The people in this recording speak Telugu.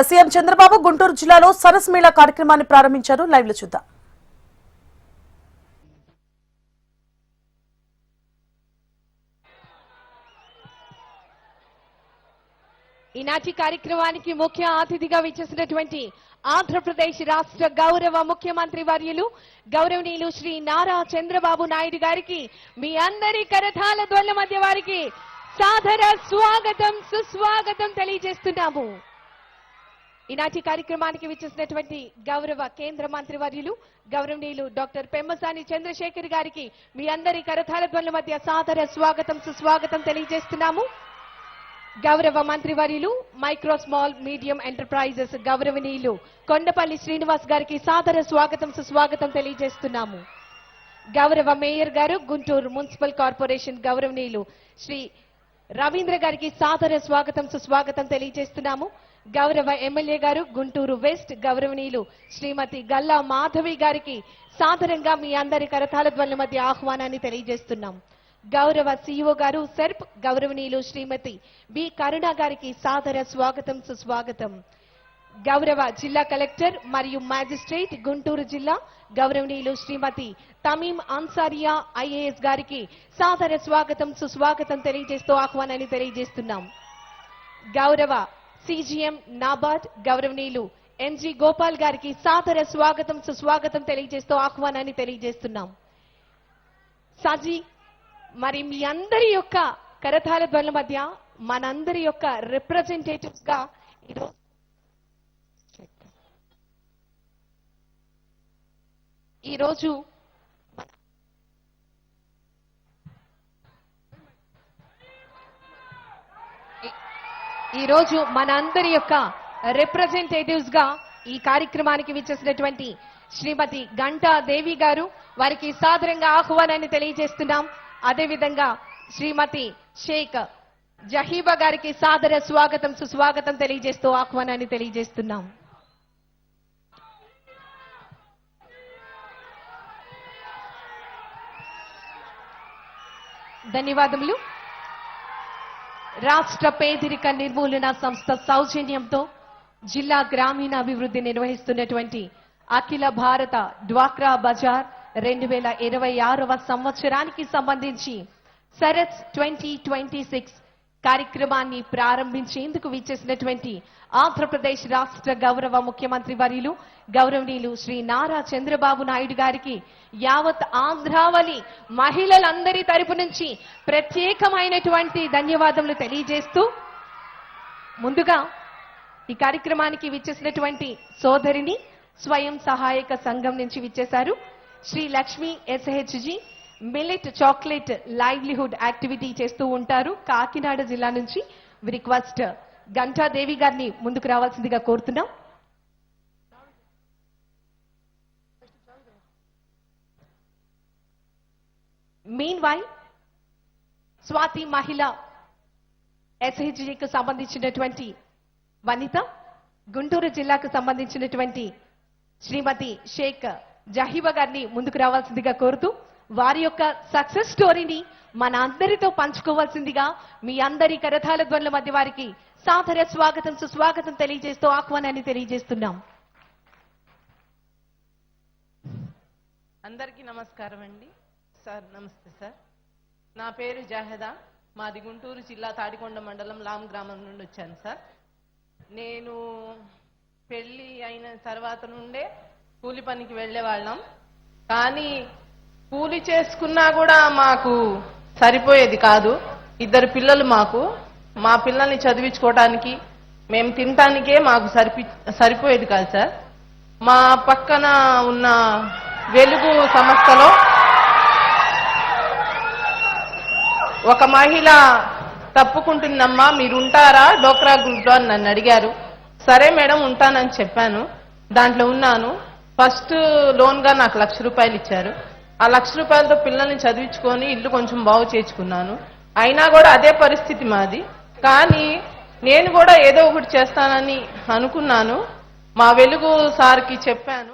సీఎం చంద్రబాబు గుంటూరు జిల్లాలో సరస్ మేళా కార్యక్రమాన్ని ప్రారంభించారు. లైవ్ లో చూద్దాం. ఈనాటి కార్యక్రమానికి ముఖ్య అతిథిగా విచ్చేసినటువంటి ఆంధ్రప్రదేశ్ రాష్ట్ర గౌరవ ముఖ్యమంత్రి వర్యులు గౌరవనీయులు శ్రీ నారా చంద్రబాబు నాయుడు గారికి మీ అందరి కరతాళ ధ్వనుల మధ్య వారికి సాదర స్వాగతం సుస్వాగతం తెలియజేస్తున్నాము. ఈనాటి కార్యక్రమానికి విచ్చేసినటువంటి గౌరవ కేంద్ర మంత్రి వర్యులు గౌరవనీయులు డాక్టర్ పెమ్మసాని చంద్రశేఖర్ గారికి మీ అందరి కరతాళ ధ్వనుల మధ్య సాదర స్వాగతం సుస్వాగతం తెలియజేస్తున్నాము. గౌరవ మంత్రివర్యులు మైక్రో స్మాల్ మీడియం ఎంటర్ప్రైజెస్ గౌరవనీయులు కొండపల్లి శ్రీనివాస్ గారికి సాదర స్వాగతం సుస్వాగతం తెలియజేస్తున్నాము. గౌరవ మేయర్ గారు గుంటూరు మున్సిపల్ కార్పొరేషన్ గౌరవనీయులు శ్రీ రవీంద్ర గారికి సాదర స్వాగతం సుస్వాగతం తెలియజేస్తున్నాము. గౌరవ ఎమ్మెల్యే గారు గుంటూరు వెస్ట్ గౌరవనీయులు శ్రీమతి గల్లా మాధవి గారికి సాదరంగా మీ అందరి కరతాళ ధ్వనుల మధ్య ఆహ్వానాన్ని తెలియజేస్తున్నాం. గౌరవ సిఇఓ గారు సెర్ప్ గౌరవనీయులు శ్రీమతి బి కరుణ గారికి సాదర స్వాగతం సుస్వాగతం. గౌరవ జిల్లా కలెక్టర్ మరియు మ్యాజిస్ట్రేట్ గుంటూరు జిల్లా గౌరవనీయులు శ్రీమతి తమీం అన్సారియా ఐఏఎస్ గారికి సాదర స్వాగతం సుస్వాగతం తెలియజేస్తూ ఆహ్వానాన్ని తెలియజేస్తున్నాం. గౌరవ సిజిఎం నాబార్డ్ గౌరవనీయులు ఎన్జి గోపాల్ గారికి సాదర స్వాగతం సుస్వాగతం తెలియజేస్తూ ఆహ్వానాన్ని తెలియజేస్తున్నాం. సాజీ మరి మీ అందరి యొక్క కరతాళ ధ్వనుల మధ్య మనందరి యొక్క రిప్రజెంటేటివ్స్ గా ఈరోజు మనందరి యొక్క రిప్రజెంటేటివ్స్ గా ఈ కార్యక్రమానికి విచ్చేసినటువంటి శ్రీమతి గంటా దేవి గారు వారికి సాదరంగా ఆహ్వానాన్ని తెలియజేస్తున్నాం. అదేవిధంగా శ్రీమతి షేక్ జహీబా గారికి సాదర స్వాగతం సుస్వాగతం తెలియజేస్తూ ఆహ్వానాన్ని తెలియజేస్తున్నాం. ధన్యవాదములు. రాష్ట్ర పేదరిక నిర్మూలన సంస్థ సౌజన్యంతో జిల్లా గ్రామీణాభివృద్ధి నిర్వహిస్తున్నటువంటి అఖిల భారత డ్వాక్రా బజార్ 2026వ సంవత్సరానికి సంబంధించి సరస్ 2026 కార్యక్రమాన్ని ప్రారంభించేందుకు విచ్చేసినటువంటి ఆంధ్రప్రదేశ్ రాష్ట్ర గౌరవ ముఖ్యమంత్రి వర్యులు గౌరవనీయులు శ్రీ నారా చంద్రబాబు నాయుడు గారికి యావత్ ఆంధ్రావళి మహిళలందరి తరపు నుంచి ప్రత్యేకమైనటువంటి ధన్యవాదములు తెలియజేస్తూ ముందుగా ఈ కార్యక్రమానికి విచ్చేసినటువంటి సోదరిని స్వయం సహాయక సంఘం నుంచి విచ్చేశారు Shri Lakshmi SHG millet chocolate livelihood activity చేస్తూ ఉంటారు కాకినాడ జిల్లా నుంచి. రిక్వెస్ట్ గంటాదేవి గారిని ముందుకు రావాల్సిందిగా కోరుతున్నాం. మీన్ వైల్ స్వాతి మహిళ ఎస్హెచ్జికి సంబంధించినటువంటి వనిత గుంటూరు జిల్లాకు సంబంధించినటువంటి శ్రీమతి షేక్ జహీబా గారిని ముందుకు రావాల్సిందిగా కోరుతూ వారి యొక్క సక్సెస్ స్టోరీని మన అందరితో పంచుకోవాల్సిందిగా మీ అందరి కరతాళ ధ్వనుల మధ్య వారికి సాదర స్వాగతం సుస్వాగతం తెలియజేస్తూ ఆహ్వానాన్ని తెలియజేస్తున్నాం. అందరికీ నమస్కారం అండి. సార్ నమస్తే సార్. నా పేరు జాహెదా. మాది గుంటూరు జిల్లా తాడికొండ మండలం లాం గ్రామం నుండి వచ్చాను సార్. నేను పెళ్లి అయిన తర్వాత నుండే కూలి పనికి వెళ్ళేవాళ్ళం. కానీ కూలి చేసుకున్నా కూడా మాకు సరిపోయేది కాదు. 2 పిల్లలు మాకు. మా పిల్లల్ని చదివించుకోవడానికి మేము తినటానికే మాకు సరిపోయేది కాదు సార్. మా పక్కన ఉన్న వెలుగు సంస్థలో ఒక మహిళ తప్పుకుంటుందమ్మా మీరు ఉంటారా డోక్రా గ్రూప్లో అని నన్ను అడిగారు. సరే మేడం ఉంటానని చెప్పాను. దాంట్లో ఉన్నాను. ఫస్ట్ లోన్గా నాకు 1,00,000 రూపాయలు ఇచ్చారు. ఆ 1,00,000 రూపాయలతో పిల్లల్ని చదివించుకొని ఇల్లు కొంచెం బాగు చేసుకున్నాను. అయినా కూడా అదే పరిస్థితి మాది. కానీ నేను కూడా ఏదో ఒకటి చేస్తానని అనుకున్నాను. మా వెలుగు సార్కి చెప్పాను.